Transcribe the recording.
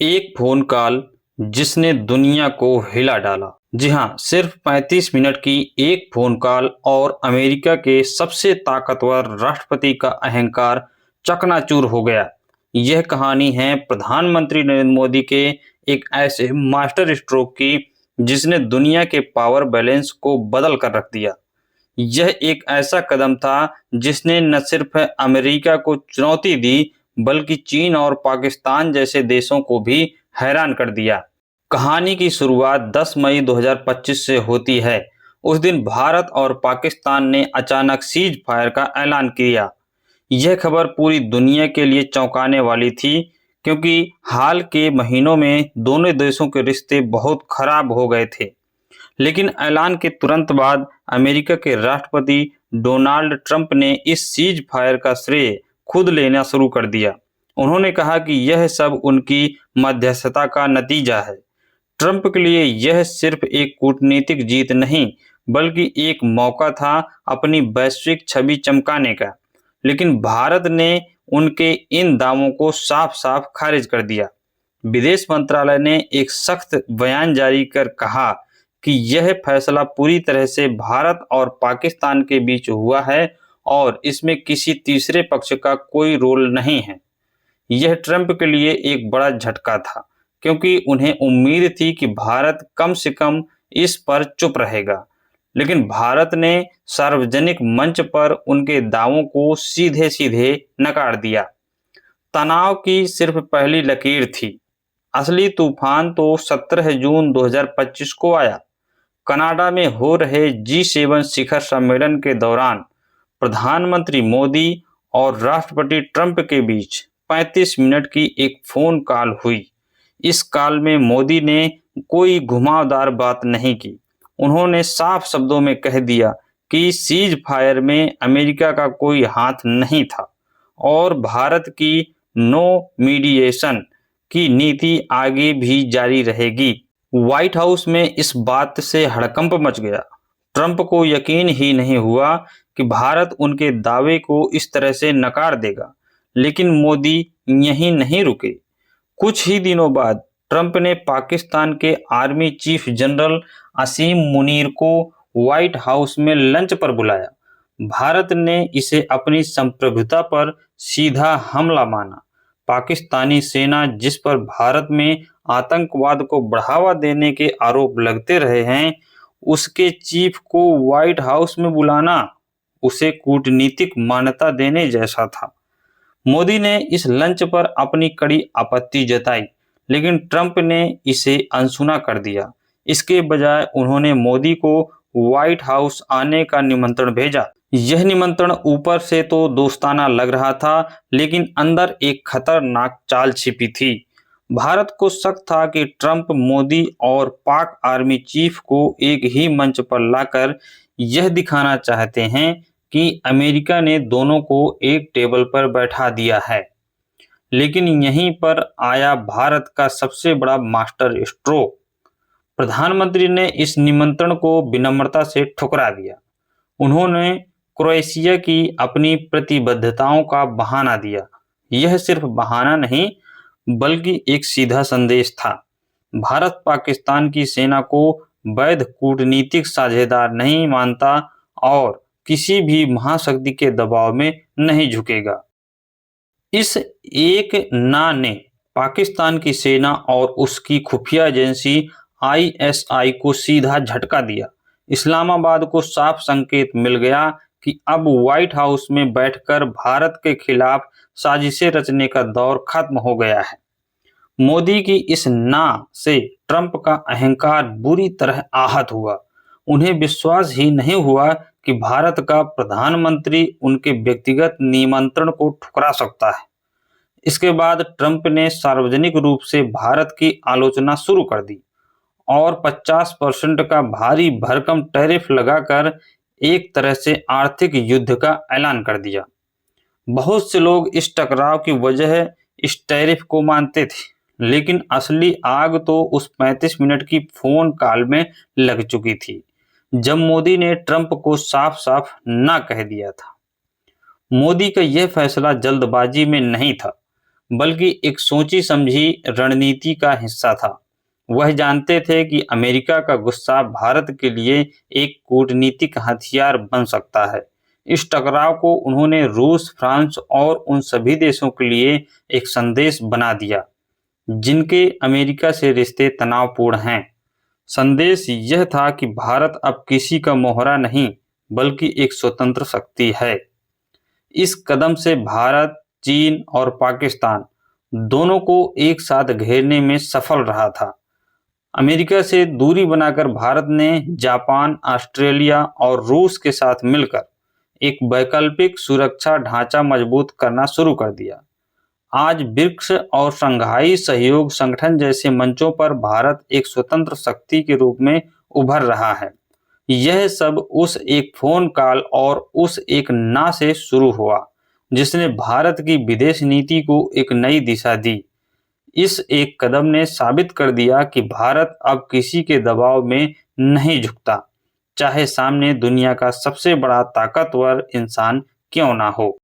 एक phone call जिसने दुनिया को हिला डाला। जी हाँ, सिर्फ 35 मिनट की एक फोन कॉल और अमेरिका के सबसे ताकतवर राष्ट्रपति का अहंकार चकनाचूर हो गया। यह कहानी है प्रधानमंत्री नरेंद्र मोदी के एक ऐसे मास्टर स्ट्रोक की जिसने दुनिया के पावर बैलेंस को बदल कर रख दिया। यह एक ऐसा कदम था जिसने न सिर्फ अमेरिका को चुनौती दी बल्कि चीन और पाकिस्तान जैसे देशों को भी हैरान कर दिया। कहानी की शुरुआत 10 मई 2025 से होती है। उस दिन भारत और पाकिस्तान ने अचानक सीज फायर का ऐलान किया। यह खबर पूरी दुनिया के लिए चौंकाने वाली थी, क्योंकि हाल के महीनों में दोनों देशों के रिश्ते बहुत खराब हो गए थे। लेकिन ऐलान के तुरंत बाद अमेरिका के राष्ट्रपति डोनाल्ड ट्रंप ने इस सीज फायर का श्रेय खुद लेना शुरू कर दिया। उन्होंने कहा कि यह सब उनकी मध्यस्थता का नतीजा है। ट्रंप के लिए यह सिर्फ एक कूटनीतिक जीत नहीं, बल्कि एक मौका था अपनी वैश्विक छवि चमकाने का। लेकिन भारत ने उनके इन दावों को साफ साफ खारिज कर दिया। विदेश मंत्रालय ने एक सख्त बयान जारी कर कहा कि यह फैसला पूरी तरह से भारत और पाकिस्तान के बीच हुआ है और इसमें किसी तीसरे पक्ष का कोई रोल नहीं है। यह ट्रंप के लिए एक बड़ा झटका था, क्योंकि उन्हें उम्मीद थी कि भारत कम से कम इस पर चुप रहेगा। लेकिन भारत ने सार्वजनिक मंच पर उनके दावों को सीधे सीधे नकार दिया। तनाव की सिर्फ पहली लकीर थी। असली तूफान तो 17 जून 2025 को आया। कनाडा में हो रहे G7 शिखर सम्मेलन के दौरान प्रधानमंत्री मोदी और राष्ट्रपति ट्रंप के बीच 35 मिनट की एक फोन कॉल हुई। इस कॉल में मोदी ने कोई घुमावदार बात नहीं की। उन्होंने साफ शब्दों में कह दिया कि सीज फायर में अमेरिका का कोई हाथ नहीं था और भारत की नो मीडिएशन की नीति आगे भी जारी रहेगी। व्हाइट हाउस में इस बात से हड़कंप मच गया। ट्रंप को यकीन ही नहीं हुआ कि भारत उनके दावे को इस तरह से नकार देगा। लेकिन मोदी यहीं नहीं रुके। कुछ ही दिनों बाद ट्रंप ने पाकिस्तान के आर्मी चीफ जनरल असीम मुनीर को व्हाइट हाउस में लंच पर बुलाया। भारत ने इसे अपनी संप्रभुता पर सीधा हमला माना। पाकिस्तानी सेना जिस पर भारत में आतंकवाद को बढ़ावा देने के आरोप लगते रहे हैं, उसके चीफ को व्हाइट हाउस में बुलाना उसे कूटनीतिक मान्यता देने जैसा था। मोदी ने इस लंच पर अपनी कड़ी आपत्ति जताई, लेकिन ट्रंप ने इसे अनसुना कर दिया। इसके बजाय उन्होंने मोदी को व्हाइट हाउस आने का निमंत्रण भेजा। यह निमंत्रण ऊपर से तो दोस्ताना लग रहा था, लेकिन अंदर एक खतरनाक चाल छिपी थी। भारत को शक था कि ट्रंप मोदी और पाक आर्मी चीफ को एक ही मंच पर लाकर यह दिखाना चाहते हैं कि अमेरिका ने दोनों को एक टेबल पर बैठा दिया है। लेकिन यहीं पर आया भारत का सबसे बड़ा मास्टर स्ट्रोक। प्रधानमंत्री ने इस निमंत्रण को विनम्रता से ठुकरा दिया। उन्होंने क्रोएशिया की अपनी प्रतिबद्धताओं का बहाना दिया। यह सिर्फ बहाना नहीं, बल्कि एक सीधा संदेश था। भारत पाकिस्तान की सेना को वैध कूटनीतिक साझेदार नहीं मानता और किसी भी महाशक्ति के दबाव में नहीं झुकेगा। इस एक ना ने पाकिस्तान की सेना और उसकी खुफिया एजेंसी ISI को सीधा झटका दिया। इस्लामाबाद को साफ संकेत मिल गया कि अब व्हाइट हाउस में बैठकर भारत के खिलाफ साजिशें रचने का दौर खत्म हो गया है। मोदी की इस ना से ट्रंप का अहंकार बुरी तरह आहत हुआ। उन्हें विश्वास ही नहीं हुआ कि भारत का प्रधानमंत्री उनके व्यक्तिगत निमंत्रण को ठुकरा सकता है। इसके बाद ट्रंप ने सार्वजनिक रूप से भारत की आलोचना शुरू कर दी और 50% का भारी भरकम टैरिफ लगाकर एक तरह से आर्थिक युद्ध का ऐलान कर दिया। बहुत से लोग इस टकराव की वजह इस टैरिफ को मानते थे, लेकिन असली आग तो उस 35 मिनट की फोन कॉल में लग चुकी थी, जब मोदी ने ट्रंप को साफ साफ ना कह दिया था। मोदी का यह फैसला जल्दबाजी में नहीं था, बल्कि एक सोची समझी रणनीति का हिस्सा था। वह जानते थे कि अमेरिका का गुस्सा भारत के लिए एक कूटनीतिक हथियार बन सकता है। इस टकराव को उन्होंने रूस, फ्रांस और उन सभी देशों के लिए एक संदेश बना दिया जिनके अमेरिका से रिश्ते तनावपूर्ण हैं। संदेश यह था कि भारत अब किसी का मोहरा नहीं, बल्कि एक स्वतंत्र शक्ति है। इस कदम से भारत, चीन और पाकिस्तान दोनों को एक साथ घेरने में सफल रहा था। अमेरिका से दूरी बनाकर भारत ने जापान, ऑस्ट्रेलिया और रूस के साथ मिलकर एक वैकल्पिक सुरक्षा ढांचा मजबूत करना शुरू कर दिया। आज ब्रिक्स और शंघाई सहयोग संगठन जैसे मंचों पर भारत एक स्वतंत्र शक्ति के रूप में उभर रहा है। यह सब उस एक फोन कॉल और उस एक ना से शुरू हुआ जिसने भारत की विदेश नीति को एक नई दिशा दी। इस एक कदम ने साबित कर दिया कि भारत अब किसी के दबाव में नहीं झुकता, चाहे सामने दुनिया का सबसे बड़ा ताकतवर इंसान क्यों ना हो।